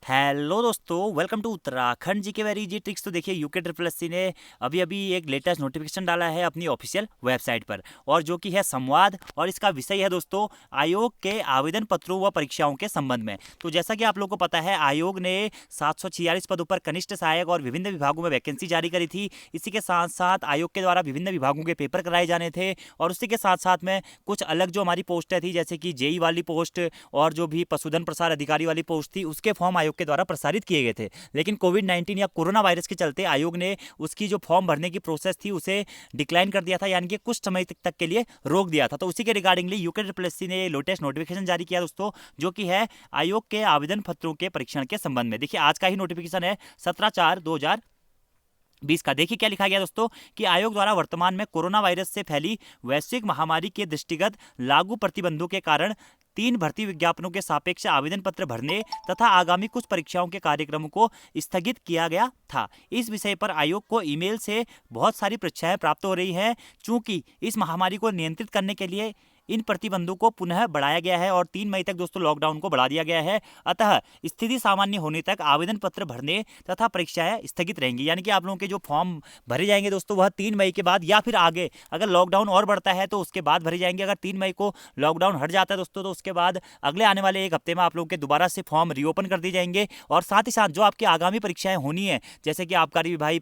Hello दोस्तों, welcome to Uttarakhand जी के very जी tricks. तो देखिए, यूके ट्रिपल एस सी ने अभी अभी एक लेटेस्ट नोटिफिकेशन डाला है अपनी ऑफिशियल वेबसाइट पर, और जो कि है संवाद, और इसका विषय है दोस्तों आयोग के आवेदन पत्रों व परीक्षाओं के संबंध में। तो जैसा कि आप लोगों को पता है, आयोग ने 746 पदों पर कनिष्ठ सहायक और विभिन्न विभागों में वैकेंसी जारी करी थी। इसी के साथ साथ आयोग के द्वारा विभिन्न विभागों के पेपर कराए जाने थे, और उसी के साथ साथ में कुछ अलग जो हमारी पोस्टें थी, जैसे कि जेई वाली पोस्ट और जो भी पशुधन प्रसार अधिकारी वाली पोस्ट थी, उसके फॉर्म आयोग के द्वारा प्रसारित किए गए थे। लेकिन कोविड-19 या कोरोना वायरस के चलते आयोग ने उसकी जो फॉर्म भरने की प्रोसेस थी उसे डिक्लाइन कर दिया था, यानी कि कुछ समय तक के लिए रोक दिया था। तो उसी के रिगार्डिंगली यूके ट्रिपल एस सी ने लेटेस्ट नोटिफिकेशन जारी किया दोस्तों, जो कि है आयोग के आवेदन पत्रों के परीक्षण के संबंध में। देखिए, आज का ही नोटिफिकेशन है 17/4/2020 का। देखिए क्या लिखा गया दोस्तों, कि आयोग द्वारा वर्तमान में कोरोना वायरस से फैली वैश्विक महामारी के दृष्टिगत लागू प्रतिबंधों के कारण 3 भर्ती विज्ञापनों के सापेक्ष आवेदन पत्र भरने तथा आगामी कुछ परीक्षाओं के कार्यक्रमों को स्थगित किया गया था। इस विषय पर आयोग को ईमेल से बहुत सारी परीक्षाएं प्राप्त हो रही हैं। चूंकि इस महामारी को नियंत्रित करने के लिए इन प्रतिबंधों को पुनः बढ़ाया गया है और 3 मई तक दोस्तों लॉकडाउन को बढ़ा दिया गया है। अतः स्थिति सामान्य होने तक आवेदन पत्र भरने तथा परीक्षाएं स्थगित रहेंगी। यानी कि आप लोगों के जो फॉर्म भरे जाएंगे दोस्तों, वह 3 मई के बाद या फिर आगे अगर लॉकडाउन और बढ़ता है तो उसके बाद भरे जाएंगे। अगर 3 मई को लॉकडाउन हट जाता है दोस्तों, तो उसके बाद अगले आने वाले एक हफ्ते में आप लोगों के दोबारा से फॉर्म रीओपन कर दिए जाएंगे। और साथ ही साथ जो आपकी आगामी परीक्षाएं होनी है, जैसे कि आबकारी विभाग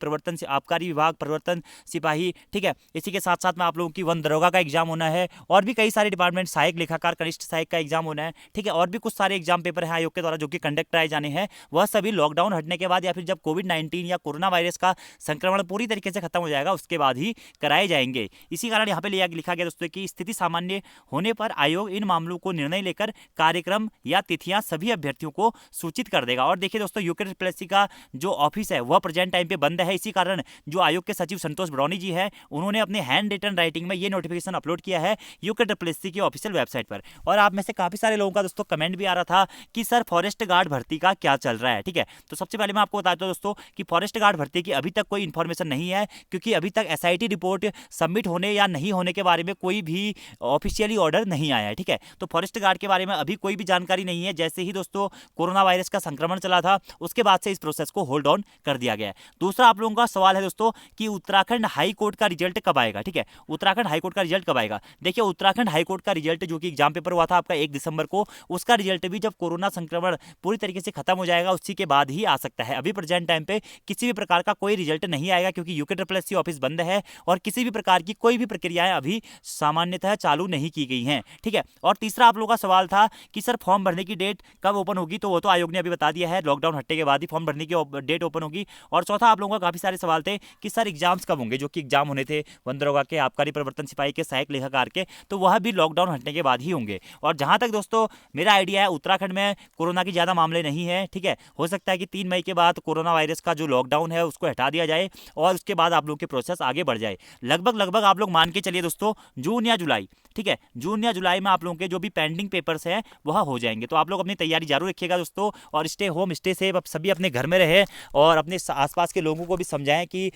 प्रवर्तन सिपाही, ठीक है, इसी के साथ साथ में आप लोगों की वन दरोगा का एग्जाम होना है, और भी कई सारे डिपार्टमेंट, सहायक लेखाकार, कनिष्ठ सहायक का एग्जाम होना है, ठीक है, और भी कुछ सारे एग्जाम पेपर हैं आयोग के द्वारा जो कि कंडक्ट कराए जाने हैं। वह सभी लॉकडाउन हटने के बाद या फिर जब कोविड-19 या कोरोना वायरस का संक्रमण पूरी तरीके से खत्म हो जाएगा उसके बाद ही कराए जाएंगे। इसी कारण यहाँ पे लिखा गया दोस्तों कि स्थिति सामान्य होने पर आयोग इन मामलों को निर्णय लेकर कार्यक्रम या तिथियां सभी अभ्यर्थियों को सूचित कर देगा। और देखिए दोस्तों, यूके ट्रिपल एस सी का जो ऑफिस है वह प्रेजेंट टाइम पे बंद है। इसी कारण जो आयोग के सचिव संतोष बड़ौनी जी है, उन्होंने अपने हैंड रिटन राइटिंग में ये नोटिफिकेशन अपलोड किया है यूके ट्रिपल एस सी की ऑफिशियल वेबसाइट पर। और आप में से काफी सारे लोगों का दोस्तों कमेंट भी आ रहा था कि सर फॉरेस्ट गार्ड भर्ती का क्या चल रहा है, ठीक है। तो सबसे पहले मैं आपको बताता हूं दोस्तों कि फॉरेस्ट गार्ड भर्ती की अभी तक कोई इंफॉर्मेशन नहीं है, क्योंकि अभी तक एसआईटी रिपोर्ट सबमिट होने या नहीं होने के बारे में कोई भी ऑफिशियली ऑर्डर नहीं आया है, ठीक है। तो फॉरेस्ट गार्ड के बारे में अभी कोई भी जानकारी नहीं है। जैसे ही दोस्तों कोरोना वायरस का संक्रमण चला था, उसके बाद से इस प्रोसेस को होल्ड ऑन कर दिया गया है। दूसरा आप लोगों का सवाल है दोस्तों कि उत्तराखंड हाई कोर्ट का रिजल्ट कब आएगा, ठीक है। उत्तराखंड हाई कोर्ट का रिजल्ट कब आएगा? देखिए, उत्तराखंड हाई कोर्ट का रिजल्ट जो कि एग्जाम पेपर हुआ था आपका 1 दिसंबर को, उसका रिजल्ट भी जब कोरोना संक्रमण पूरी तरीके से खत्म हो जाएगा उसी के बाद ही आ सकता है। अभी प्रेजेंट टाइम पे किसी भी प्रकार का कोई रिजल्ट नहीं आएगा, क्योंकि UK triple S C office बंद है और किसी भी प्रकार की कोई भी प्रक्रियाएं अभी सामान्यतः चालू नहीं की गई हैं, ठीक है। और तीसरा आप लोगों का सवाल था कि सर फॉर्म भरने की डेट कब ओपन होगी, तो वो तो आयोग ने अभी बता दिया है, लॉकडाउन हटने के बाद ही फॉर्म भरने की डेट ओपन होगी। और चौथा आप लोगों का काफी सारे सवाल थे कि सर एग्जाम्स कब होंगे, जो कि एग्जाम होने थे वन दरोगा के, आबकारी प्रवर्तन सिपाही के, सहायक लेखाकार के, तो वह भी लॉकडाउन हटने के बाद ही होंगे। और जहां तक दोस्तों मेरा आइडिया है, उत्तराखंड में कोरोना की ज़्यादा मामले नहीं है, ठीक है। हो सकता है कि 3 मई के बाद कोरोना वायरस का जो लॉकडाउन है उसको हटा दिया जाए और उसके बाद आप लोगों की प्रोसेस आगे बढ़ जाए। लगभग आप लोग मान के चलिए दोस्तों जून या जुलाई, ठीक है, जून या जुलाई में आप लोगों के जो भी पेंडिंग पेपर्स हैं वह हो जाएंगे। तो आप लोग अपनी तैयारी जारी रखिएगा दोस्तों, और स्टे होम स्टे सेफ, अब सभी अपने घर में रहे और अपने आसपास के लोगों को भी समझाएं कि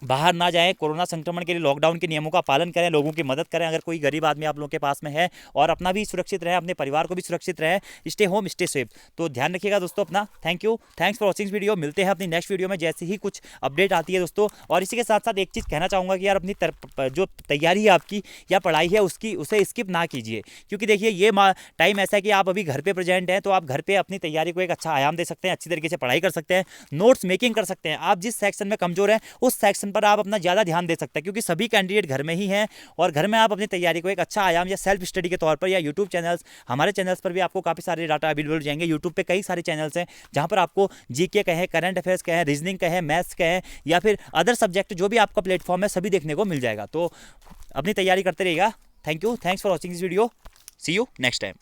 बाहर ना जाएं। कोरोना संक्रमण के लिए लॉकडाउन के नियमों का पालन करें, लोगों की मदद करें अगर कोई गरीब आदमी आप लोगों के पास में है, और अपना भी सुरक्षित रहे, अपने परिवार को भी सुरक्षित रहे। Stay home stay safe. तो ध्यान रखिएगा दोस्तों अपना। Thank you, thanks for watching video. मिलते हैं अपनी नेक्स्ट वीडियो में जैसे ही कुछ अपडेट आती है दोस्तों। और इसी के साथ साथ एक चीज़ कहना चाहूँगा कि यार अपनी जो तैयारी है आपकी या पढ़ाई है उसकी, उसे स्किप ना कीजिए, क्योंकि देखिए ये टाइम ऐसा है कि आप अभी घर पर प्रेजेंट हैं, तो आप घर पर अपनी तैयारी को एक अच्छा आयाम दे सकते हैं, अच्छी तरीके से पढ़ाई कर सकते हैं, नोट्स मेकिंग कर सकते हैं। आप जिस सेक्शन में कमजोर हैं उस सेक्शन पर आप अपना ज़्यादा ध्यान दे सकते हैं, क्योंकि सभी कैंडिडेट घर में ही हैं, और घर में आप अपनी तैयारी को एक अच्छा आयाम या सेल्फ स्टडी के तौर पर, या यूट्यूब चैनल्स, हमारे चैनल्स पर भी आपको काफ़ी सारे डाटा अवेलेबल हो जाएंगे। यूट्यूब पे कई सारे चैनल्स हैं जहां पर आपको जीके कहें, करंट अफेयर्स कहें, रीजनिंग कहें, मैथ्स कहें, या फिर अदर सब्जेक्ट जो भी आपका प्लेटफॉर्म है सभी देखने को मिल जाएगा। तो अपनी तैयारी करते रहिएगा। Thank you, thanks for watching this video. See you next time.